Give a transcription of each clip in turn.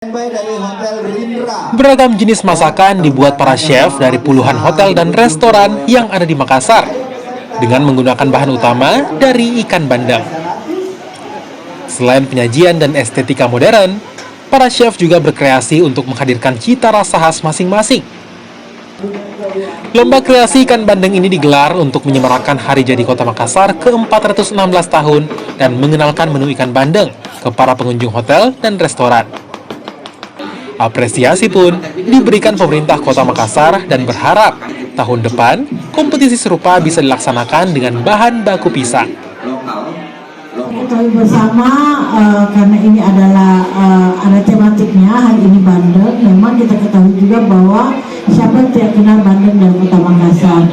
Dari Hotel Rindra. Beragam jenis masakan dibuat para chef dari puluhan hotel dan restoran yang ada di Makassar dengan menggunakan bahan utama dari ikan bandeng. Selain penyajian dan estetika modern, para chef juga berkreasi untuk menghadirkan cita rasa khas masing-masing. Lomba kreasi ikan bandeng ini digelar untuk menyemarakan Hari Jadi Kota Makassar ke-416 tahun dan mengenalkan menu ikan bandeng ke para pengunjung hotel dan restoran. Apresiasi pun diberikan pemerintah Kota Makassar dan berharap tahun depan kompetisi serupa bisa dilaksanakan dengan bahan baku pisang. Ketahui bersama karena ini adalah ada tematiknya hari ini bandeng. Memang kita ketahui juga bahwa siapa yang tidak kenal bandeng dan Kota Makassar.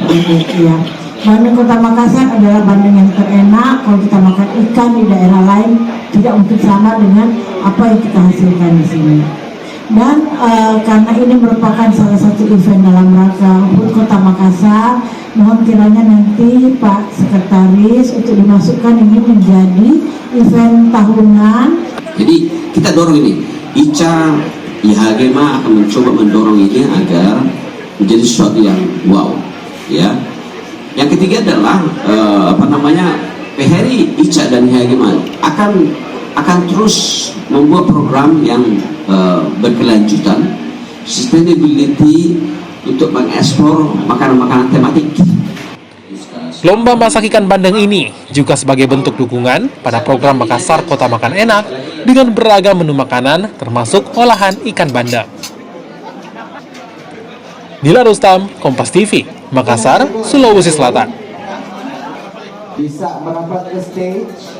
Ya. Bandeng Kota Makassar adalah bandeng yang terenak. Kalau kita makan ikan di daerah lain tidak mungkin sama dengan apa yang kita hasilkan di sini. Dan karena ini merupakan salah satu event dalam rangka HUT Kota Makassar, mohon kiranya nanti Pak Sekretaris untuk dimasukkan ini menjadi event tahunan. Jadi kita dorong ini, ICA, IHGMA akan mencoba mendorong ini agar menjadi sesuatu yang wow, ya. Yang ketiga adalah PHRI, ICA dan IHGMA akan terus membuat program yang berkelanjutan, sustainability untuk mengeksplor makanan-makanan tematik. Lomba masak ikan bandeng ini juga sebagai bentuk dukungan pada program Makassar Kota Makan Enak dengan beragam menu makanan termasuk olahan ikan bandeng. Nila Rustam, Kompas TV, Makassar, Sulawesi Selatan. Bisa merapat ke stage.